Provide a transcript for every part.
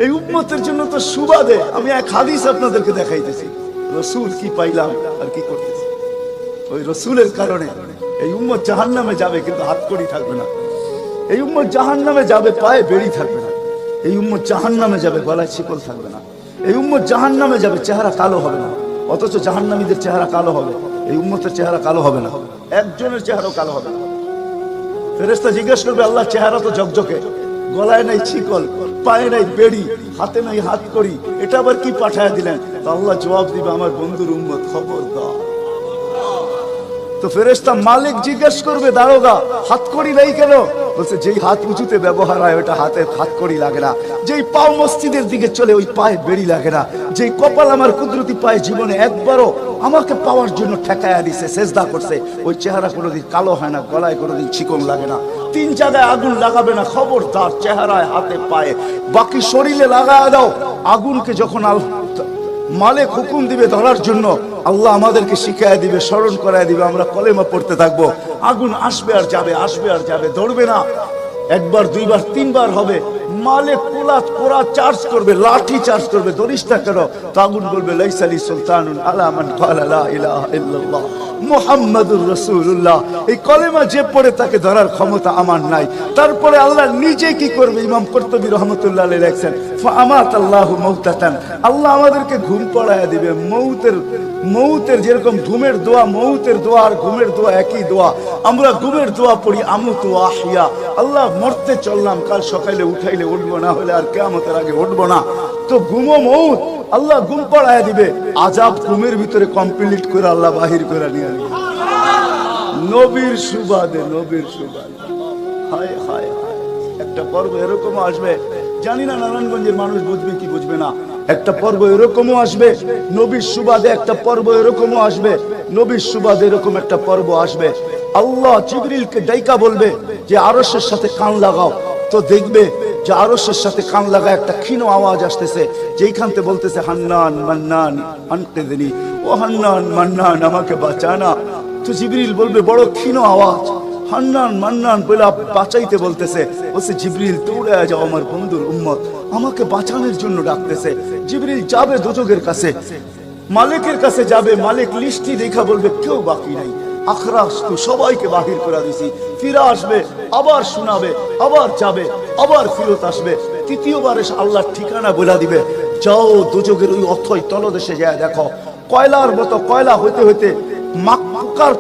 এই উম্মতের জন্য তো সুবাদে আমি এক হাদিস আপনাদেরকে দেখাইতেছি, রসুল কি পাইলাম আর কি করতেছি। ওই রসুলের কারণে এই উম্মত জাহান্নামে যাবে, কিন্তু হাতকড়ি থাকবে না। এই উম্মত জাহান্নামে যাবে, পায়ে বেড়ি থাকবে না। এই উম্মত জাহান্নামে যাবে, গলায় শিকল থাকবে না। এই উম্মত জাহান্নামে যাবে, চেহারা কালো হবে না। অথচ জাহান্নামীদের চেহারা কালো হবে, এই উম্মতের চেহারা কালো হবে না। একজনের চেহারাও কালো হবে না। ফেরেশতা জিজ্ঞেস করবে, আল্লাহ চেহারা তো ঝকঝকে, গলায় নাই শিকল, পায়ে নাই বেড়ি, হাতে নাই হাতকড়ি, এটা আবার কি পাঠায় দিলেন? তো আল্লাহ জবাব দিবে, আমার বন্ধুর উম্মত খবরদার। তো ফেরেশতা মালিক জিজ্ঞেস করবে, দারোগা হাতকড়ি নাই কেন? বলছে, যেই হাত উঁচুতে ব্যবহার হয় ওটা হাতে হাতকড়ি লাগে না। যেই পাও মসজিদের দিকে চলে ওই পায়ে বেড়ি লাগে না। যেই কপাল আমার কুদরতি পায়ে জীবনে একবারও আমাকে পাওয়ার জন্য ঠেকায়া দিছে, সেজদা করছে, ওই চেহারা কোনোদিন কালো হয় না, গলায় কোনোদিন চিকন লাগে না। 3 জায়গায় আগুন লাগাবে না, খবরদার। চেহারায়, হাতে, পায়ে, বাকি শরীরে লাগায় দাও। আগুনকে যখন মালিক হুকুম দিবে ধরার জন্য, আল্লাহ আমাদেরকে শিখায় দিবে, স্মরণ করায় দিবে, আমরা কলেমা পড়তে থাকবো। আগুন আসবে আর যাবে, আসবে আর যাবে, ধরবে না। 1 বার 2 বার 3 বার হবে, মালিক কোরা চার্জ করবে, লাঠি চার্জ করবে, ধরিস না কেন? তো আগুন বলবে, লাইসালি সুলতানুন আলা মান ক্বালা লা ইলাহা ইল্লাল্লাহ মুহাম্মাদুর রাসূলুল্লাহ। এই কলেমা যে পড়ে তাকে ধরার ক্ষমতা আমার নাই। তারপরে আল্লাহ নিজে কি করবে? ইমাম কুরতুবী রাহমাতুল্লাহ আলাইহি লেখেন, ফাআমাতাল্লাহু মাউতাতান, আল্লাহ আমাদেরকে ঘুম পড়ায়া দিবে। মৌতের যেরকম ঘুমের দোয়া, মৌতের দোয়া আর ঘুমের দোয়া একই দোয়া। আমরা ঘুমের দোয়া পড়ি, আমুতু আহিয়া, আল্লাহ মরতে চললাম, কাল সকালে উঠাইলে উঠবো, না হলে আর কিয়ামতের আগে উঠবো না। তো ঘুমো মৌত, আল্লাহ ঘুম পড়ায় দিবে। আজাব ঘুমের ভিতরে কমপ্লিট করে আল্লাহ বাহির করে নিয়ে আসবে। নবীর সুবাদে, নবীর সুবাদে। হায় হায় হায়, একটা পর্ব এরকমও আসবে, জানি না নারায়ণগঞ্জের মানুষ বুঝবে কি বুঝবে না। একটা পর্ব এরকমও আসবে নবীর সুবাদে, একটা পর্ব এরকমও আসবে নবীর সুবাদে, এরকম একটা পর্ব আসবে। আল্লাহ জিবরিলকে ডাইকা বলবে যে আরশের সাথে কান লাগাও। তো দেখবে যে আরশের সাথে কান লাগা একটা ক্ষীণ আওয়াজ আসতেছে, যেইখান থেকে বলতেছে, হান্নান মান্নান আনকিযনি, ও হান্নান মান্নান আমাকে বাঁচানা। তো জিবরিল বলবে, বড় ক্ষীণ আওয়াজ, হান্নান মান্নান বলে বাঁচাইতে বলতেছে। বলছে, জিবরিল দৌড়ে যাও, আমার বন্ধুর উম্মত আমাকে বাঁচানোর জন্য ডাকতেছে। জিবরিল যাবে দোজখের কাছে, মালিকের কাছে যাবে। মালিক লিস্টি দেখা বলবে, কেউ বাকি নাই, আখরাস তো সবাইকে বাহির করে দিছি। ফিরে আসবে, আবার শোনাবে, আবার যাবে, আবার ফিরত আসবে। তৃতীয়বার এসে আল্লাহর ঠিকানা বলে দিবে, যাও দোজখের ওই অথই তলদেশে যায় দেখো, কয়লার মতো কয়লা হইতে হইতে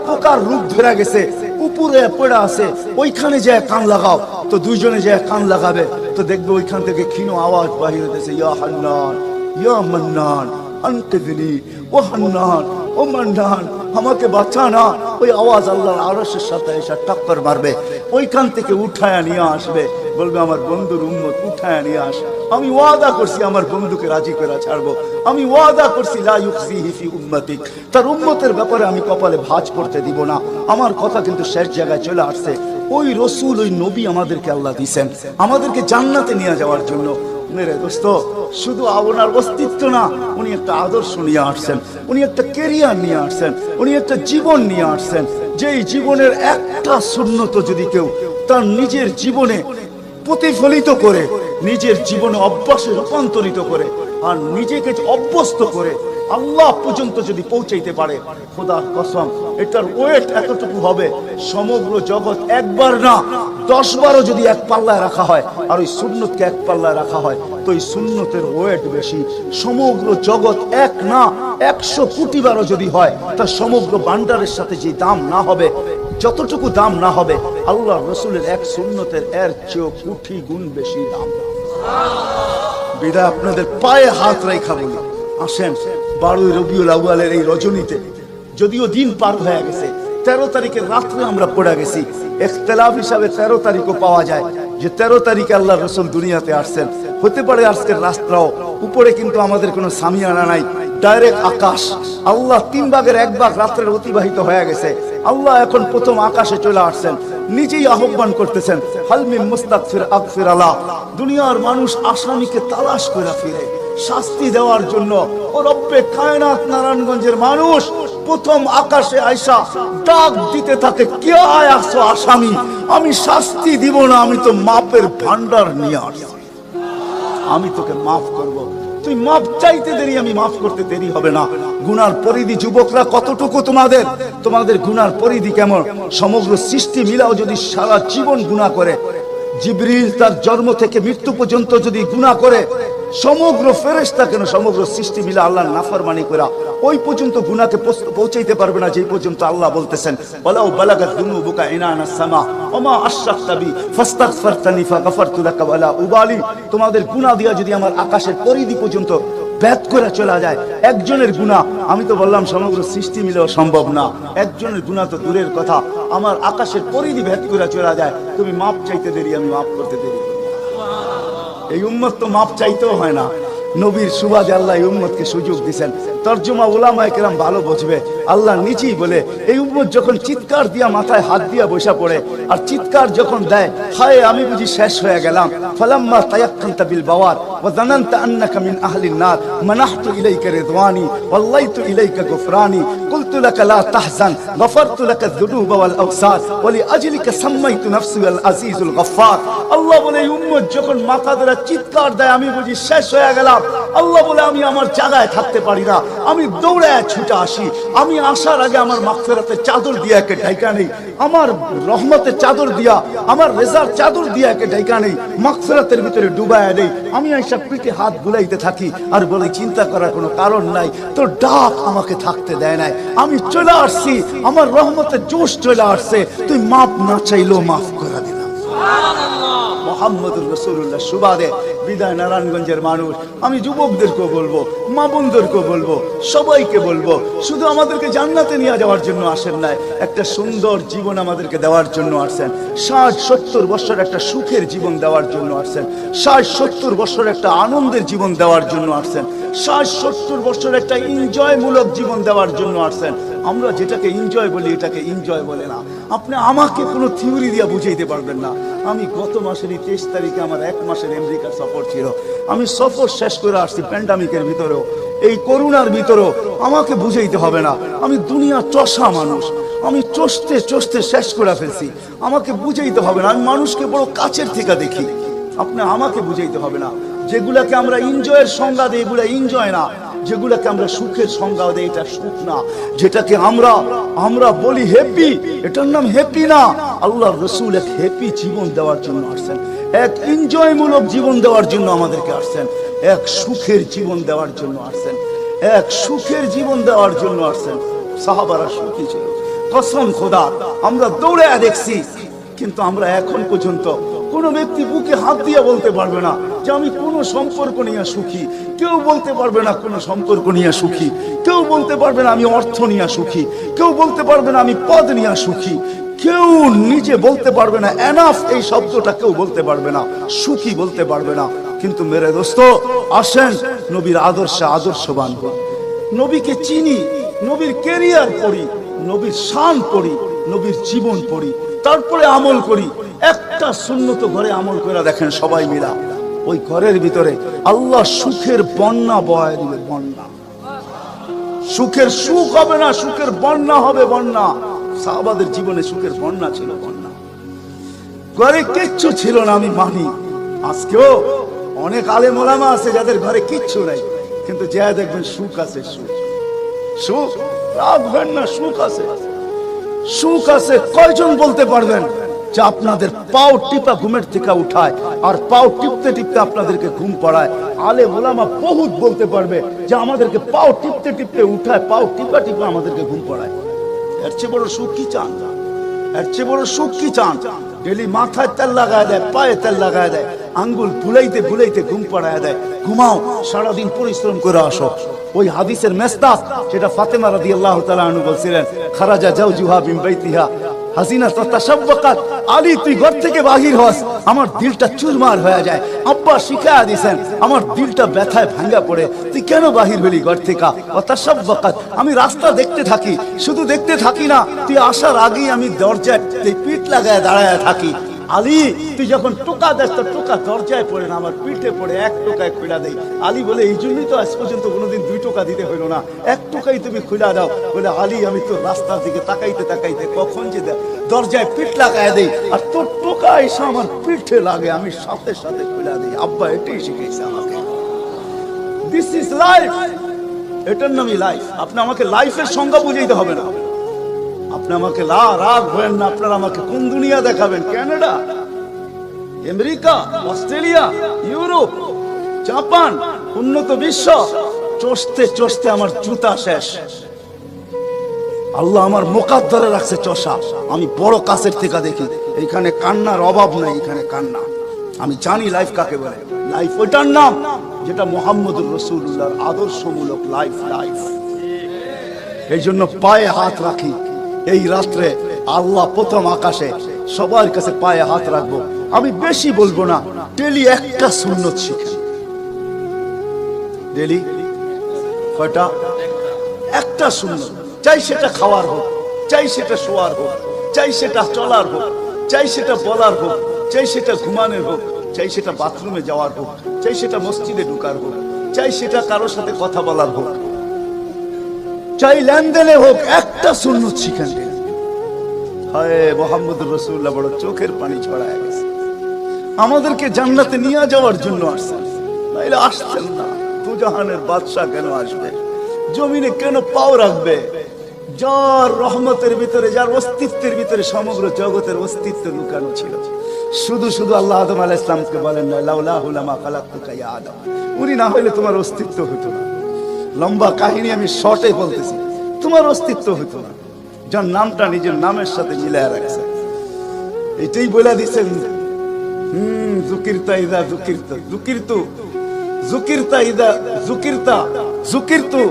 পোকার রূপ ধরে গেছে, উপরে পড়ে আছে, ওইখানে যায় কান লাগাও। তো দুইজনে যায় কান লাগাবে, তো দেখবে ওইখান থেকে ক্ষীণ আওয়াজ বাহির হইতেছে, ইয়া হান্নান ইয়া মান্নান আনকিযনি, ও হান্নান ও মান্নান আমাকে বাঁচানা। ওই আওয়াজ আল্লাহর আরশের সাথে এসে টক্কর মারবে, ওইখান থেকে উঠায়া নিয়ে আসবে, বলবে, আমার বন্ধুর উম্মত উঠায়া নিয়ে আস। আমি ওয়াদা করছি আমার বন্ধুকে রাজি করে ছাড়বো। আমি ওয়াদা করছি, লা ইউখজিহি ফি উম্মতিক, তার উম্মতের ব্যাপারে আমি কপালে ভাঁজ করতে দিব না। আমার কথা কিন্তু শেষ জায়গায় চলে আসছে। ওই রসুল, ওই নবী আমাদেরকে আল্লাহ দিয়েছেন আমাদেরকে জান্নাতে নিয়ে যাওয়ার জন্য। মেরে দোস্ত, শুধু ওনার অস্তিত্ব না, উনি একটা আদর্শ নিয়ে আসছেন, উনি একটা কেরিয়ার নিয়ে আসছেন, উনি একটা জীবন নিয়ে আসছেন। যেই জীবনের একটা সুন্নত যদি কেউ তার নিজের জীবনে প্রতিফলিত করে, নিজের জীবনে অভ্যাসে রূপান্তরিত করে, আর নিজেকে অভ্যস্ত করে আল্লাহ পর্যন্ত যদি পৌঁছাইতে পারে, খোদার কসম এটার ওয়েট এতটুকু হবে, সমগ্র জগৎ একবার না 10 বারও যদি এক পাল্লায় রাখা হয়, আর ওই সুন্নতকে এক পাল্লায় রাখা হয়, তো এই সুন্নতের ওয়েট বেশি। সমগ্র জগৎ এক না 100 কোটি বারও যদি হয়, তা সমগ্র ভান্ডারের সাথে যে দাম না হবে, যতটুকু দাম না হবে, আল্লাহ রসুলের এক সুন্নতের এর চেয়েও কোটি গুণ বেশি দাম। বিদায় আপনাদের পায়ে হাত রেখা বলি, আসেন 12 রবিউল আউয়ালের এই রজনীতে, যদিও দিন পার হয়ে গেছে, 13 তারিখের রাত্রে আমরা পড়ে গেছি। ইখতিলাফ হিসাবে 13 তারিখও পাওয়া যায়, যে 13 তারিখে আল্লাহ রসুল দুনিয়াতে আসছেন। হতে পারে আজকের রাস্তাও, উপরে কিন্তু আমাদের কোনো সামিয়ানা নাই, ডাইরেক্ট আকাশ। আল্লাহ 3 ভাগের 1 ভাগ রাত্রের অতিবাহিত হয়ে গেছে। আল্লাহ এখন প্রথম আকাশে চলে আসছেন, নিজেই আহ্বান করতেছেন, হাল মিন মুস্তাগফির আগফির আলা। দুনিয়ার মানুষ আসামিকে তালাশ করে ফিরে শাস্তি দেওয়ার জন্য। ও রব্বে কায়নাত, নারায়ণগঞ্জের মানুষ প্রথম আকাশে আয়সা ডাক দিতে থাকে, কে আসছো আসামি? আমি শাস্তি দিব না, আমি তো মাপের ভান্ডার নিয়ে আসছি। আমি তোকে মাফ করব। তুই মাফ চাইতে দেরি, আমি মাফ করতে দেরি হবে না। গুনার পরিধি যুবকরা কতটুকু তোমাদের গুনার পরিধি কেমন? সমগ্র সৃষ্টি মিলাও যদি সারা জীবন গুনাহ করে, জিবরিল তার জন্ম থেকে মৃত্যু পর্যন্ত যদি গুনাহ করে, সমগ্র ফেরেশতা কেন সমগ্র সৃষ্টি মিলে আল্লাহর নাফরমানি করা ওই পর্যন্ত গুনাহকে পৌঁছাইতে পারবে না যে পর্যন্ত আল্লাহ বলতেছেন ওয়ালাউ বালাগাত দুনুবুকা ইনানাস সামা ওমা আশরাকতা বি ফাস্তাগফারতানি ফাগফারতু লাকা ওয়ালা উবালি। তোমাদের গুনাহ দিয়া যদি আমার আকাশের পরিধি পর্যন্ত ভেদ করে চলে যায়, একজনের গুনাহ, আমি তো বললাম সমগ্র সৃষ্টি মিলেও সম্ভব না, একজনের গুনাহ তো দূরের কথা, আমার আকাশের পরিধি ভেদ করে চলে যায়, তুমি মাপ চাইতে দেরি, আমি মাফ করতে দেরি। এই উম্মত তো মাপ চাইতেও হয় না, নবীর সুবাদে আল্লাহ এই উম্মতকে সুযোগ দিয়েছেন। তরজমা উলামায়ে কেরাম ভালো বুঝবে, আল্লাহ নিজেই বলে এই উম্মত যখন চিৎকার দিয়া মাথায় হাত দিয়া বসা পড়ে আর চিৎকার যখন দেয়, হায় আমি বুঝি শেষ হয়ে গেলাম, ফালাম্মা তায়াক্কানতা বিল বাওয়ার ওয়া যানানতা আন্নাকা মিন আহলিন নার মানাহতু ইলাইকা রিদওয়ানি ওয়াল্লাইতু ইলাইকা গুফরানি কুলতু লাকা লা তাহজান গফারতু লাকা যুনুবা ওয়াল আওসার ওয়া লিআজলিকা সাম্মাইতু নাফসি আল আজিজুল গফফার। আল্লাহ বলে এই উম্মত যখন মাথা ধরে চিৎকার দেয়, আমি বুঝি শেষ হয়ে গেলাম, আল্লাহ বলে আমি আমার জায়গায় থাকতে পারি না, আমি দৌড়ায় ছুটে আসি, আমি আসার আগে আমার মাগফিরাতের চাদর দিয়া একে ঢাকা নেই, আমার রহমতের চাদর দিয়া, আমার রেজার চাদর দিয়া একে ঢাকা নেই, মাগফিরাতের ভিতরে ডুবায়া নেই, আমি এইসব পিঠে হাত বুলাইতে থাকি আর বলি চিন্তা করার কোনো কারণ নাই, তোর ডাক আমাকে থাকতে দেয় নাই, আমি চলে আসছি, আমার রহমতের জোশ চলে আসছে, তুই মাপ না চাইলেও মাফ করে দিলাম। মুহাম্মদুর রাসূলুল্লাহ সুবাদে বিদায় নারায়ণগঞ্জের মানুষ, আমি যুবকদেরকেও বলবো, মা বোনদেরকেও বলবো, সবাইকে বলবো, শুধু আমাদেরকে জান্নাতে নিয়ে যাওয়ার জন্য আসেন নাই, একটা সুন্দর জীবন আমাদেরকে দেওয়ার জন্য আসছেন, 60-70 বছর একটা সুখের জীবন দেওয়ার জন্য আসছেন, 60-70 বছর একটা আনন্দের জীবন দেওয়ার জন্য আসছেন, 60-70 বছর একটা এনজয় মূলক জীবন দেওয়ার জন্য আসছেন। আমরা যেটাকে এনজয় বলি এটাকে এনজয় বলে না। আপনি আমাকে কোনো থিওরি দিয়ে বুঝাইতে পারবেন না। আমি গত মাসেরই 23 তারিখে আমার 1 মাসের আমেরিকার সফর ছিল, আমি সফর শেষ করে আসছি প্যান্ডামিকের ভিতরেও, এই করোনার ভিতরেও, আমাকে বুঝাইতে হবে না, আমি দুনিয়া চষা মানুষ, আমি চষতে শেষ করে ফেলছি, আমাকে বুঝাইতে হবে না, আমি মানুষকে বড় কাছের থেকে দেখি, আপনি আমাকে বুঝাইতে হবে না। যেগুলাকে আমরা এনজয়ের সংজ্ঞা দিই এগুলা এনজয় না, যেগুলাকে আমরা সুখের সংজ্ঞা দেই এটা সুখ না, যেটাকে আমরা বলি হ্যাপি, এটার নাম হ্যাপি না। আল্লাহর রাসূল এক হ্যাপি জীবন দেওয়ার জন্য আসছেন, এক এনজয় মূলক জীবন দেওয়ার জন্য আমাদেরকে আসছেন, এক সুখের জীবন দেওয়ার জন্য আসছেন, এক সুখের জীবন দেওয়ার জন্য আসছেন। সাহাবারা সুখী ছিল, কসম খোদা, আমরা দৌড়ে দেখছি, কিন্তু আমরা এখন পর্যন্ত কোনো ব্যক্তি বুকে হাত দিয়ে বলতে পারবে না যে আমি কোনো সম্পর্ক নিয়ে সুখী, কেউ বলতে পারবে না কোনো সম্পর্ক নিয়ে সুখী, কেউ বলতে পারবে না আমি অর্থ নিয়ে সুখী, কেউ বলতে পারবে না আমি পদ নিয়ে সুখী, কেউ নিজে বলতে পারবে না এনাফ এই শব্দটা কেউ বলতে পারবে না, সুখী বলতে পারবে না। কিন্তু মেরে দোস্ত আসেন নবীর আদর্শে আদর্শবান হই, নবীকে চিনি, নবীর ক্যারিয়ার পড়ি, নবীর শান পড়ি, নবীর জীবন পড়ি, তারপরে আমল করি। একটা সুন্নত ঘরে আমল করে দেখেন সবাই মিলা, ওই ঘরের ভিতরে আল্লাহ সুখের বন্যা বয়ে দিবে, বন্যা, সুখের সুখ হবে না, সুখের বন্যা হবে, বন্যা। সাহাবাদের জীবনে সুখের বন্যা ছিল, বন্যা, ঘরে কিচ্ছু ছিল না, আমি মানি। আজকেও অনেক আলেম ওলামা আছে যাদের ঘরে কিচ্ছু নাই, কিন্তু যা দেখবেন সুখ আছে, সুখ, সুখ রাখবেন না, সুখ আছে, সুখ আছে। কয়জন বলতে পারবেন যে আপনাদের পাও টিপা ঘুমের থেকে উঠায় আর পাও টিপতে টিপতে আপনাদেরকে ঘুম পড়ায়? আলেম ওলামা বহুত বলতে পারবে যে আমাদেরকে পাও টিপতে টিপতে উঠায়, পাও টিপা টিপা আমাদেরকে ঘুম পড়ায়। এর চেয়ে বড় সুখ কি চান? এর চেয়ে বড় সুখ কি চান? ডেলি মাথায় তেল লাগায় দেয়, পায়ে তেল লাগায় দেয়, আঙ্গুল বুলাইতে বুলাইতে ঘুম পড়ায় দেয়, ঘুমাও, সারাদিন পরিশ্রম করে আসো। ওই হাদিসের মেস্তাক যেটা ফাতেমা রাদিয়াল্লাহু তাআলা আনহু বলছিলেন, খারাজা জাওজুহা মিন বাইতিহা হাসিনা তাশাব্বাকাত, আলী তুই ঘর থেকে বাহির হস, আমার দিলটা চুরমার হয়ে যায়। আব্বা শিখায়া দিয়েছেন, আমার দিলটা ব্যথায় ভাঙ্গা পড়ে, তুই কেন বাহির হলি ঘর থেকে? তাশাব্বাকাত, আমি রাস্তা দেখতে থাকি, শুধু দেখতে থাকি না, তুই আসার আগেই আমি দরজায় পিঠ লাগায় দাঁড়ায় থাকি। আলী তুই যখন টোকা দেস তো টোকা দরজায় পড়ে না, আমার পিঠে পড়ে, 1 টোকায় খুলা দেই। আলী বলে এই জন্যই তো আজ পর্যন্ত কোনোদিন 2 টোকা দিতে হইল না, 1 টোকাই তুমি খুলা দাও। বলে আলী আমি তো রাস্তার দিকে তাকাইতে তাকাইতে কখন যে দরজায় পিঠ লাগায় দেই, আর তোর পোকা এসে আমার পিঠে লাগে, আমি সাথে সাথে খুলে দিই। আব্বা এটাই শিখেছে আমাকে। দিস ইজ লাইফ, এটার নামই লাইফ। আপনি আমাকে লাইফের সংজ্ঞা বুঝাইতে হবে না। আপনি আমাকে রাগ হবেন না। আপনারা আমাকে কোন দুনিয়া দেখাবেন? Canada, America, Australia, Europe, Japan, উন্নত বিশ্ব, চষতে চষতে আমার জুতা শেষ। আল্লাহ আমার মোকাদ্দরে রাখছে চষা। আমি বড় কাছের থেকে দেখি, এখানে কান্নার অভাব নাই, এখানে কান্না। আমি জানি লাইফ কাকে বলে। লাইফ ওইটার নাম যেটা মুহাম্মদুর রাসূলুল্লাহর আদর্শমূলক লাইফ। লাইফ এই জন্য পায়ে হাত রাখি। এই রাত্রে আল্লাহ প্রথম আকাশে সবার কাছে পায়ে হাত রাখবো। আমি বেশি বলবো না, ডেলি একটা সুন্নত শিখেন। ডেলি কয়টা? একটা সুন্নত। চাই সেটা খাওয়ার হোক, চাই সেটা শোয়ার হোক, চাই সেটা চলার হোক, চাই সেটা বলার হোক, চাই সেটা ঘুমানোর হোক, চাই সেটা বাথরুমে যাওয়ার হোক, চাই সেটা মসজিদে ঢুকার হোক, চাই সেটা কারোর সাথে কথা বলার হোক, চাই লেনদেনে হোক, একটা সুন্নত শিখেন। হায় মুহাম্মদুর রাসূলুল্লাহ বড় চোখের পানি ছড়ায় গেছে। আমাদেরকে জান্নাতে নিয়ে যাওয়ার জন্য আসছেন, নাইলে আসছেন না। দুজাহানের বাদশা কেন আসবে? জমিনে কেন পাও রাখবে? যার রহমতের ভিতরে, যার অস্তিত্বের ভিতরে সমগ্র জগতের অস্তিত্ব লুকানো ছিল। শুধু শুধু আল্লাহ আদম আলাইহিস সালামকে বলেন না, লাউলাহু লামা খালাকতুকা ইয়া আদম। উনি না হইলে তোমার অস্তিত্ব হতো না। লম্বা কাহিনী আমি শর্টে বলতেছি, তোমার অস্তিত্ব হতো না। যার নামটা নিজের নামের সাথে মিলায় রাখছে, এটাই বলে দিচ্ছেন। যুকিরতা ইদা যুকিরতা যুকিরতু, যুকিরতা ইদা যুকিরতা যুকিরতু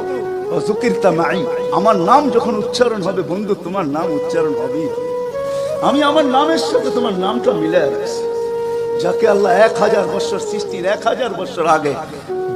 ও যুকিরতা মাই। আমার নাম যখন উচ্চারণ হবে বন্ধু, তোমার নাম উচ্চারণ হবেই। আমি আমার নামের সাথে তোমার নামটা মিলায় রাখছি। যাকে আল্লাহ 1000 বছর সৃষ্টির 1000 বছর আগে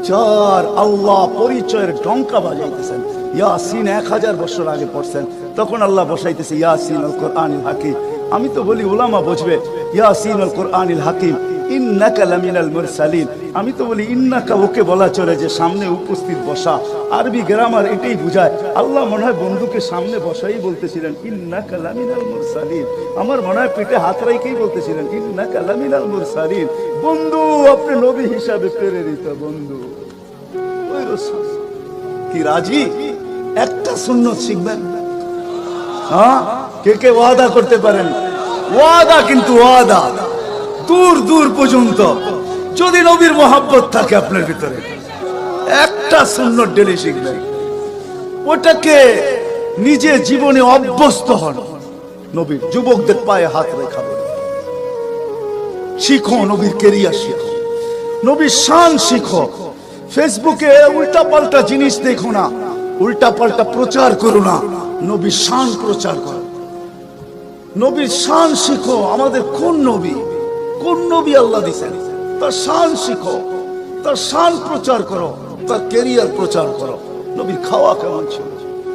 যার আল্লাহ পরিচয়ের ডঙ্কা বাজাইতেছেন, ইয়াসিন 1000 বছর আগে পড়ছেন, তখন আল্লাহ বসাইতেছে ইয়াসিন আল কোরআনিল হাকিম। আমি তো বলি উলামা বুঝবে, ইয়াসিন আল কোরআনিল হাকিম ইন্নাকা লামিনাল মুরসালিন। আমি তো বলি ইন্নাকা ওকে বলা চলে যে সামনে উপস্থিত বসা। আরবি গ্রামার এটাই বুঝায়। আল্লাহ মনে হয় বন্ধুকে সামনে বসাই বলতেছিলেন ইন্নাকা লামিনাল মুরসালিন। আমার মনে হয় পেটে হাত রাইকেই বলতেছিলেন ইন্নাকা লামিনাল মুরসালিন। বন্ধু আপনি নবী হিসাবে প্রেরিত বন্ধু। ওই রাসূল কি রাজি? একটা সুন্নত শিখবেন। হ্যাঁ, কে কে ওয়াদা করতে পারেন? ওয়াদা, কিন্তু ওয়াদা দূর দূর পর্যন্ত। যদি নবীর মহব্বত থাকে আপনার ভিতরে, একটা সুন্নত ডেলি শিখবেন। ওটাকে নিজে জীবনে অভ্যস্ত হন। নবীর যুবকদের পায়ে হাত রেখা বলে শিখো, নবীর কেরিয়ার শিখো, নবীর শান শিখো। ফেসবুকে উল্টা পাল্টা জিনিস দেখো না, উল্টা পাল্টা প্রচার করো না, নবীর শান প্রচার করো। নবীর শান শিখো। আমাদের কোন নবী, কোন নবী আল্লাহ দিয়েছেন, তার শান শিখো, তার শান প্রচার করো, তার ক্যারিয়ার প্রচার করো। নবীর খাওয়া কেমন ছিল?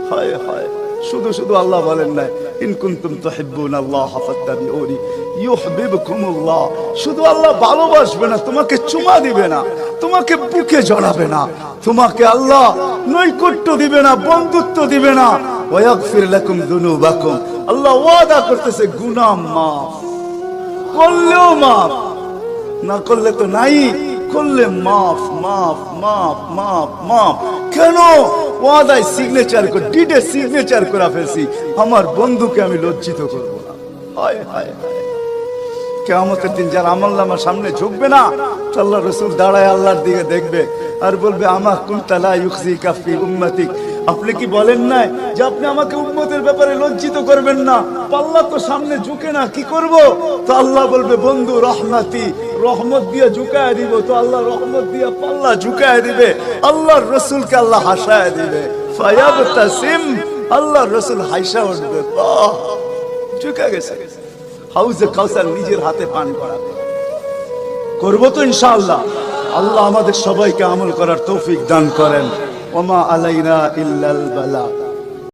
হায় হায়, শুধু শুধু আল্লাহ বলেন না ইন কুনতুম তুহিব্বুনাল্লাহ ফাত্তাবিউনি ইউহিব্বুকুমুল্লাহ। শুধু আল্লাহ ভালোবাসবে না, তোমাকে চুমা দিবে না, তোমাকে বুকে জড়াবে না, তোমাকে আল্লাহ নৈকট্য দিবে না, বন্ধুত্ব দিবে না। ওয়াগফির লাকুম যুনুবাকুম। আল্লাহ ওয়াদা করতেছে গুনাহ মাফ করলেও মাফ, না করলে তো নাই, করলে মাফ মাফ মাফ মাফ মাফ। কেন? ওয়াদায় সিগনেচার করে, ডিডে সিগনেচার করে ফেলছি, আমার বন্ধুকে আমি লজ্জিত করবো না। হায় হায় হায়, কিয়ামতের দিন যার আমলনামা সামনে ঝুঁকবে না, আল্লাহ রাসূল দাঁড়ায় আল্লাহর দিকে দেখবে আর বলবে আমা কুনতা লা ইউখজিকা ফি উম্মতিক। আপনি কি বলেন না যে আপনি আমাকে উম্মতের ব্যাপারে লজ্জিত করবেন না? পাল্লা তো সামনে ঝুঁকে না, কি করব? তো আল্লাহ বলবে বন্ধু রহমতি, রহমত দিয়ে ঝুঁকায় দিব। তো আল্লাহ রহমত দিয়ে পাল্লা ঝুঁকায় দিবে, আল্লাহর রাসূলকে আল্লাহ হাসায় দিবে। ফায়াবতাসিম, আল্লাহর রাসূল হাসা উঠবে, বাহ ঝুঁকে গেছে। হাউজে কাউসার নিজের হাতে পান করাবে। করবো তো ইনশাআল্লাহ। আল্লাহ আমাদের সবাইকে আমল করার তৌফিক দান করেন। ওমা আলাইনা ইল্লাল বালা।